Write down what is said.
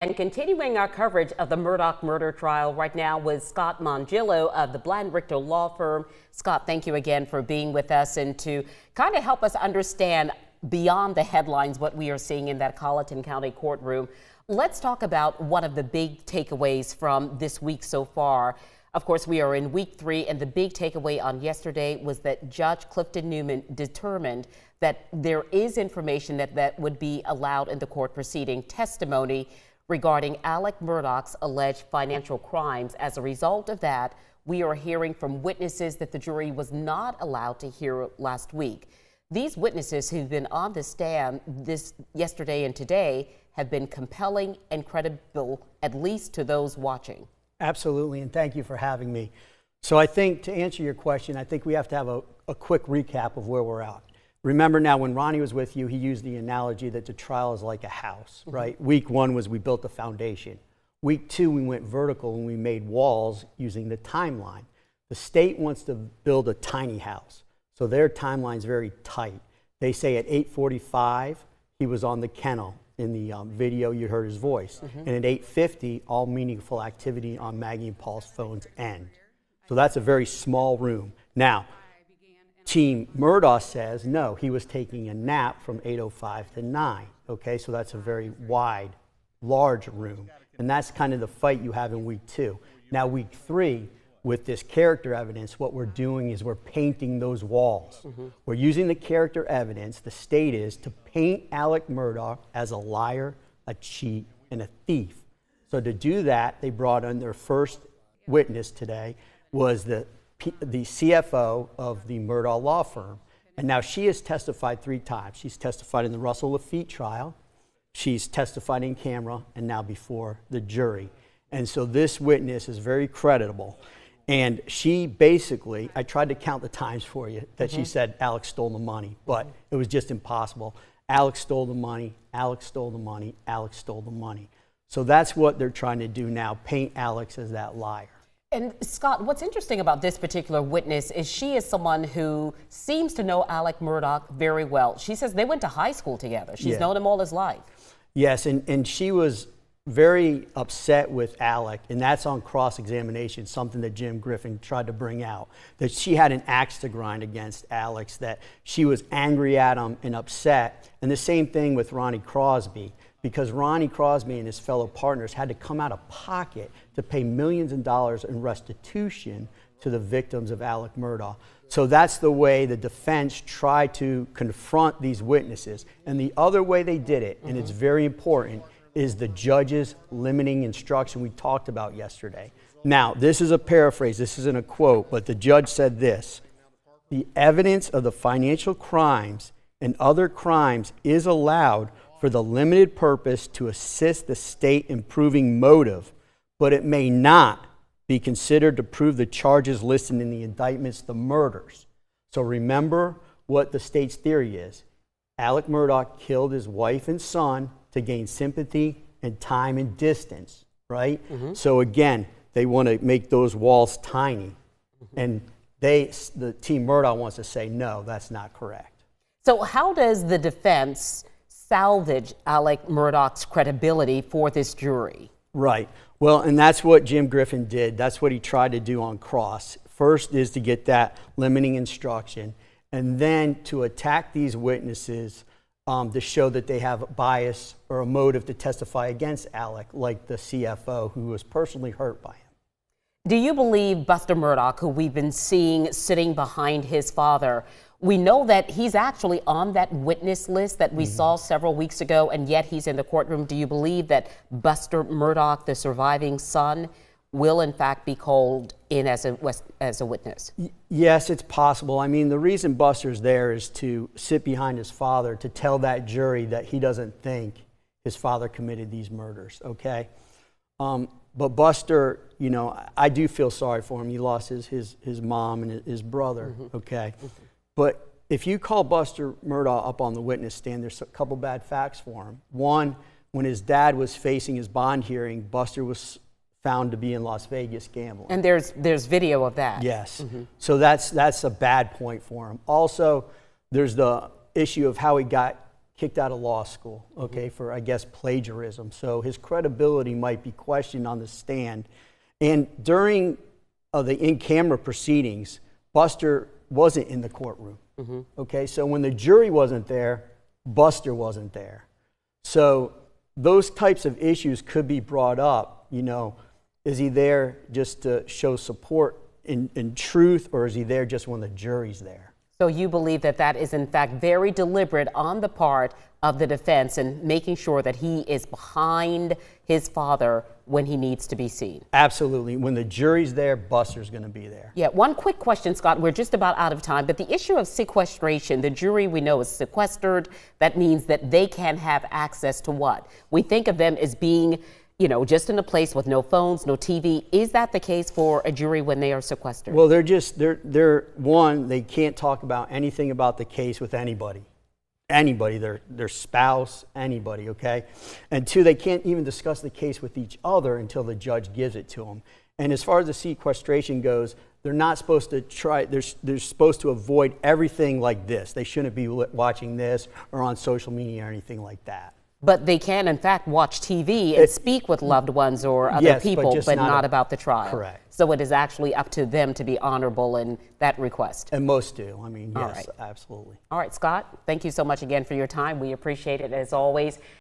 And continuing our coverage of the Murdaugh murder trial right now with Scott Mongillo of the Bland Richter law firm. Scott, thank you again for being with us and to kind of help us understand beyond the headlines what we are seeing in that Colleton County courtroom. Let's talk about one of the big takeaways from this week so far. Of course, we are in week 3, and the big takeaway on yesterday was that Judge Clifton Newman determined that there is information that would be allowed in the court proceeding, testimony regarding Alec Murdaugh's alleged financial crimes. As a result of that, we are hearing from witnesses that the jury was not allowed to hear last week. These witnesses who've been on the stand yesterday and today have been compelling and credible, at least to those watching. Absolutely, and thank you for having me. So I think to answer your question, I think we have to have a quick recap of where we're at. Remember now, when Ronnie was with you, he used the analogy that the trial is like a house, right? Week 1 was we built the foundation. Week 2, we went vertical and we made walls using the timeline. The state wants to build a tiny house, so their timeline's very tight. They say at 8:45, he was on the kennel. In the video, you heard his voice. And at 8:50, all meaningful activity on Maggie and Paul's phones end. So that's a very small room. Now, Team Murdaugh says, no, he was taking a nap from 8:05 to 9. Okay, so that's a very wide, large room. And that's kind of the fight you have in week 2. Now, week 3, with this character evidence, what we're doing is we're painting those walls. We're using the character evidence, the state is, to paint Alec Murdaugh as a liar, a cheat, and a thief. So to do that, they brought in their first witness today, was the CFO of the Murdaugh law firm. And now she has testified 3 times. She's testified in the Russell Lafitte trial, she's testified in camera, and now before the jury. And so this witness is very credible. And she basically, I tried to count the times for you that she said Alex stole the money, but it was just impossible. Alex stole the money, Alex stole the money, Alex stole the money. So that's what they're trying to do now, paint Alex as that liar. And Scott, what's interesting about this particular witness is she is someone who seems to know Alec Murdaugh very well. She says they went to high school together. She's known him all his life. Yes, and she was very upset with Alec, and that's on cross-examination, something that Jim Griffin tried to bring out, that she had an axe to grind against Alex, that she was angry at him and upset. And the same thing with Ronnie Crosby, because Ronnie Crosby and his fellow partners had to come out of pocket to pay millions of dollars in restitution to the victims of Alec Murdaugh. So that's the way the defense tried to confront these witnesses. And the other way they did it, and it's very important, is the judge's limiting instruction we talked about yesterday. Now, this is a paraphrase, this isn't a quote, but the judge said this: the evidence of the financial crimes and other crimes is allowed for the limited purpose to assist the state in proving motive, but it may not be considered to prove the charges listed in the indictments, the murders. So remember what the state's theory is. Alec Murdaugh killed his wife and son to gain sympathy and time and distance, right? So again, they want to make those walls tiny. And the team Murdaugh wants to say, no, that's not correct. So how does the defense salvage Alec Murdaugh's credibility for this jury? Right. Well, and that's what Jim Griffin did. That's what he tried to do on cross. First is to get that limiting instruction, and then to attack these witnesses to show that they have a bias or a motive to testify against Alec, like the CFO who was personally hurt by him. Do you believe Buster Murdaugh, who we've been seeing sitting behind his father, we know that he's actually on that witness list that we saw several weeks ago, and yet he's in the courtroom. Do you believe that Buster Murdaugh, the surviving son, will in fact be called in as a witness? Yes, it's possible. I mean, the reason Buster's there is to sit behind his father, to tell that jury that he doesn't think his father committed these murders, okay? But Buster, you know, I do feel sorry for him. He lost his mom and his brother, okay? But if you call Buster Murdaugh up on the witness stand, there's a couple bad facts for him. One, when his dad was facing his bond hearing, Buster was found to be in Las Vegas gambling. And there's video of that. Yes. So that's a bad point for him. Also, there's the issue of how he got kicked out of law school, okay, for, I guess, plagiarism. So his credibility might be questioned on the stand. And during the in-camera proceedings, Buster wasn't in the courtroom, okay? So when the jury wasn't there, Buster wasn't there. So those types of issues could be brought up, you know, is he there just to show support in truth, or is he there just when the jury's there? So you believe that that is in fact very deliberate on the part of the defense and making sure that he is behind his father when he needs to be seen? Absolutely. When the jury's there, Buster's going to be there. Yeah, one quick question, Scott. We're just about out of time, but the issue of sequestration, the jury we know is sequestered. That means that they can have access to what? We think of them as being, you know, just in a place with no phones, no TV. Is that the case for a jury when they are sequestered? Well, they're one, they can't talk about anything about the case with anybody. Anybody, their spouse, anybody, okay? And two, they can't even discuss the case with each other until the judge gives it to them. And as far as the sequestration goes, they're not supposed to try, they're supposed to avoid everything like this. They shouldn't be watching this or on social media or anything like that. But they can, in fact, watch TV and speak with loved ones or other people, but not about the trial. Correct. So it is actually up to them to be honorable in that request. And most do. I mean, yes, right. absolutely. All right, Scott, thank you so much again for your time. We appreciate it as always.